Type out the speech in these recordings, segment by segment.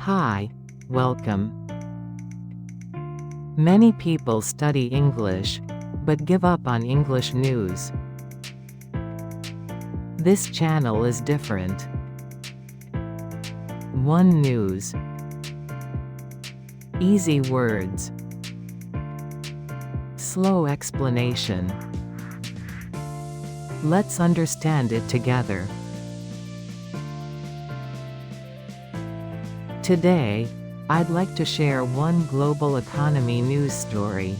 Hi, welcome. Many people study English, but give up on English news. This channel is different. One News. Easy words. Slow explanation. Let's understand it together. Today, I'd like to share one global economy news story.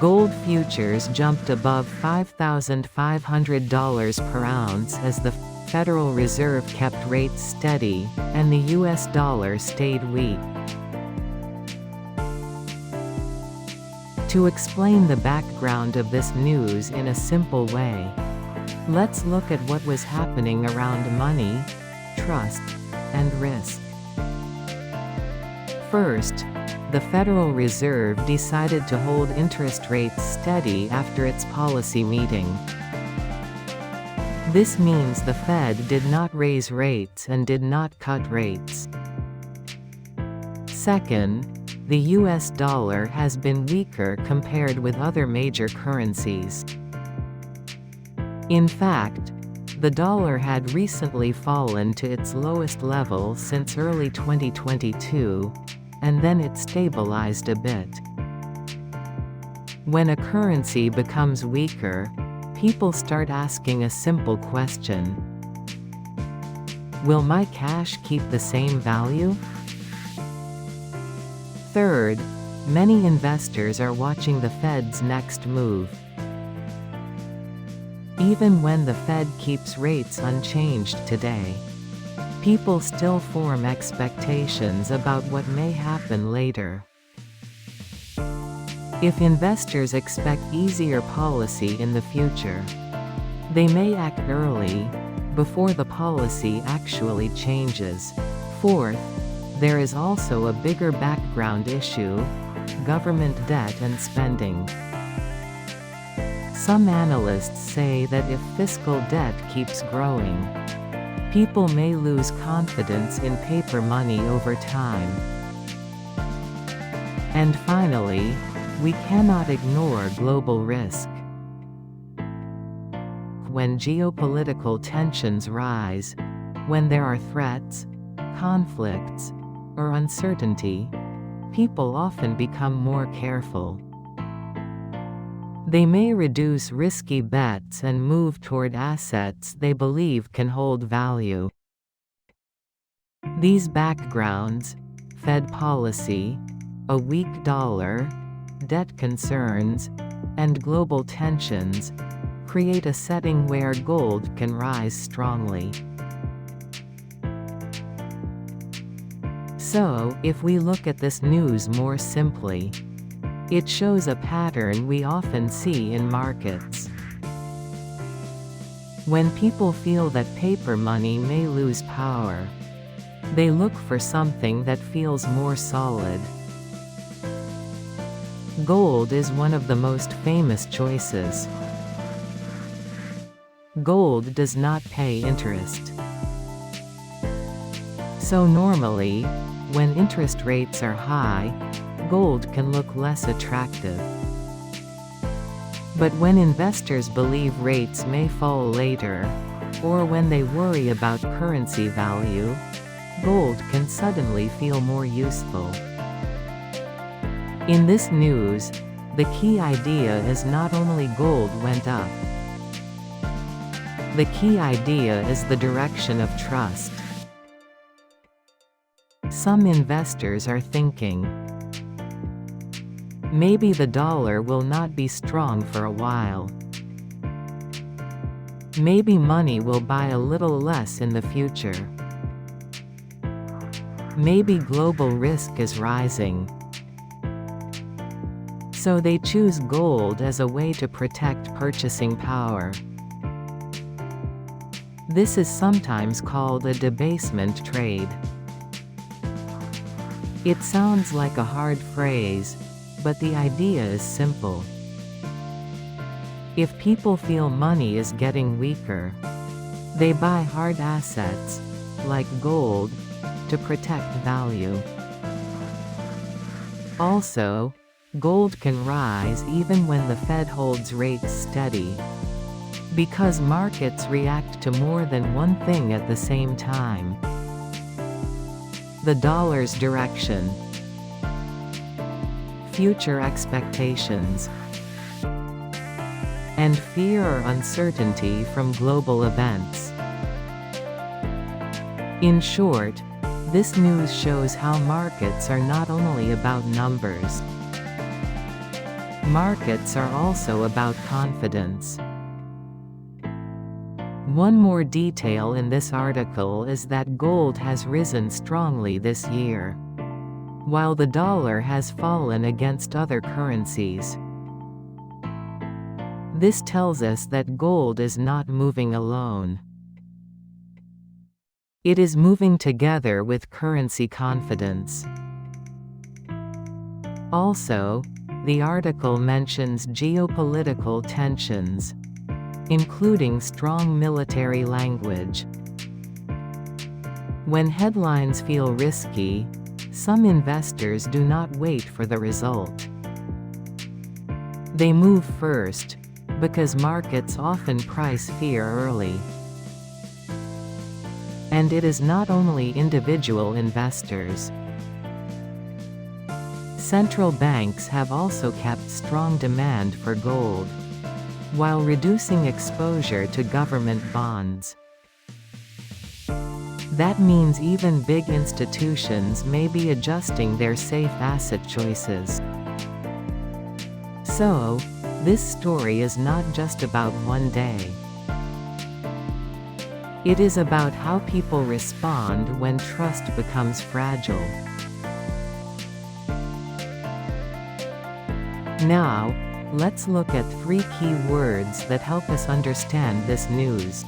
Gold futures jumped above $5,500 per ounce as the Federal Reserve kept rates steady, and the US dollar stayed weak. To explain the background of this news in a simple way, let's look at what was happening around money, trust, and risk. First, the Federal Reserve decided to hold interest rates steady after its policy meeting. This means the Fed did not raise rates and did not cut rates. Second, the US dollar has been weaker compared with other major currencies. In fact, the dollar had recently fallen to its lowest level since early 2022, and then it stabilized a bit. When a currency becomes weaker, people start asking a simple question: will my cash keep the same value? Third, many investors are watching the Fed's next move. Even when the Fed keeps rates unchanged today, people still form expectations about what may happen later. If investors expect easier policy in the future, they may act early, before the policy actually changes. Fourth, there is also a bigger background issue: government debt and spending. Some analysts say that if fiscal debt keeps growing, people may lose confidence in paper money over time. And finally, we cannot ignore global risk. When geopolitical tensions rise, when there are threats, conflicts, or uncertainty, people often become more careful. They may reduce risky bets and move toward assets they believe can hold value. These backgrounds, Fed policy, a weak dollar, debt concerns, and global tensions, create a setting where gold can rise strongly. So, if we look at this news more simply, it shows a pattern we often see in markets. When people feel that paper money may lose power, they look for something that feels more solid. Gold is one of the most famous choices. Gold does not pay interest. So normally, when interest rates are high, gold can look less attractive. But when investors believe rates may fall later, or when they worry about currency value, gold can suddenly feel more useful. In this news, the key idea is not only gold went up. The key idea is the direction of trust. Some investors are thinking, maybe the dollar will not be strong for a while. Maybe money will buy a little less in the future. Maybe global risk is rising. So they choose gold as a way to protect purchasing power. This is sometimes called a debasement trade. It sounds like a hard phrase, but the idea is simple. If people feel money is getting weaker, they buy hard assets, like gold, to protect value. Also, gold can rise even when the Fed holds rates steady, because markets react to more than one thing at the same time. The dollar's direction, future expectations, and fear or uncertainty from global events. In short, this news shows how markets are not only about numbers. Markets are also about confidence. One more detail in this article is that gold has risen strongly this year, while the dollar has fallen against other currencies. This tells us that gold is not moving alone. It is moving together with currency confidence. Also, the article mentions geopolitical tensions, including strong military language. When headlines feel risky, some investors do not wait for the result. They move first, because markets often price fear early. And it is not only individual investors. Central banks have also kept strong demand for gold, while reducing exposure to government bonds. That means even big institutions may be adjusting their safe asset choices. So, this story is not just about one day. It is about how people respond when trust becomes fragile. Now, let's look at 3 key words that help us understand this news.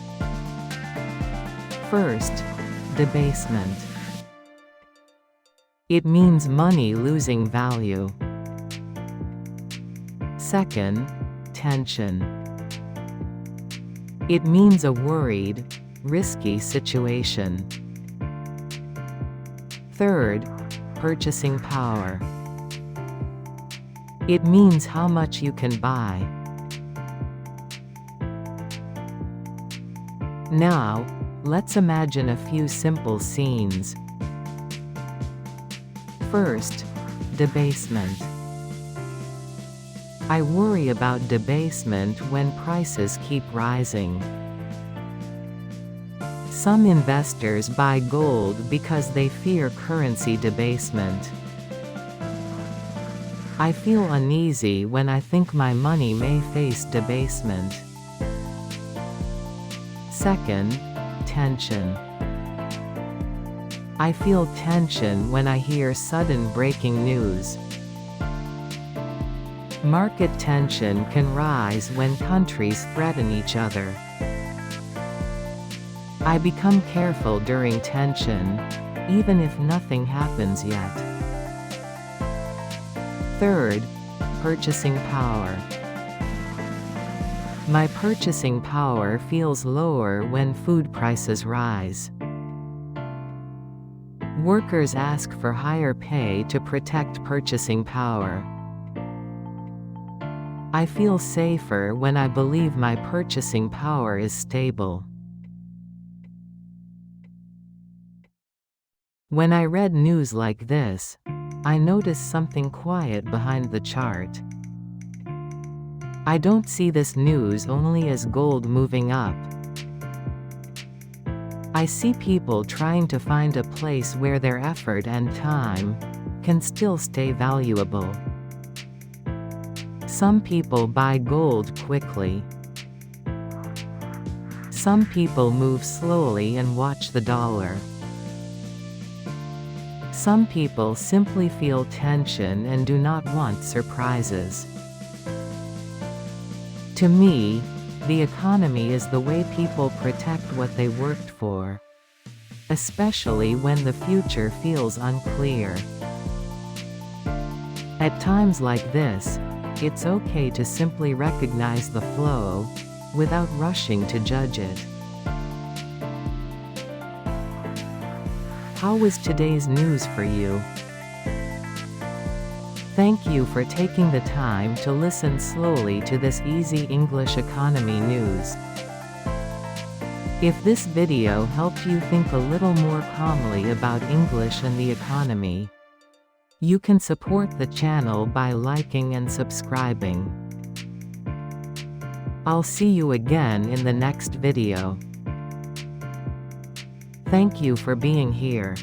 First, debasement. It means money losing value. Second, tension. It means a worried, risky situation. Third, purchasing power. It means how much you can buy. Now, let's imagine a few simple scenes. First, debasement. I worry about debasement when prices keep rising. Some investors buy gold because they fear currency debasement. I feel uneasy when I think my money may face debasement. Second, tension. I feel tension when I hear sudden breaking news. Market tension can rise when countries threaten each other. I become careful during tension, even if nothing happens yet. Third, purchasing power. My purchasing power feels lower when food prices rise. Workers ask for higher pay to protect purchasing power. I feel safer when I believe my purchasing power is stable. When I read news like this, I noticed something quiet behind the chart. I don't see this news only as gold moving up. I see people trying to find a place where their effort and time can still stay valuable. Some people buy gold quickly. Some people move slowly and watch the dollar. Some people simply feel tension and do not want surprises. To me, the economy is the way people protect what they worked for, especially when the future feels unclear. At times like this, it's okay to simply recognize the flow, without rushing to judge it. How was today's news for you? Thank you for taking the time to listen slowly to this easy English economy news. If this video helped you think a little more calmly about English and the economy, you can support the channel by liking and subscribing. I'll see you again in the next video. Thank you for being here.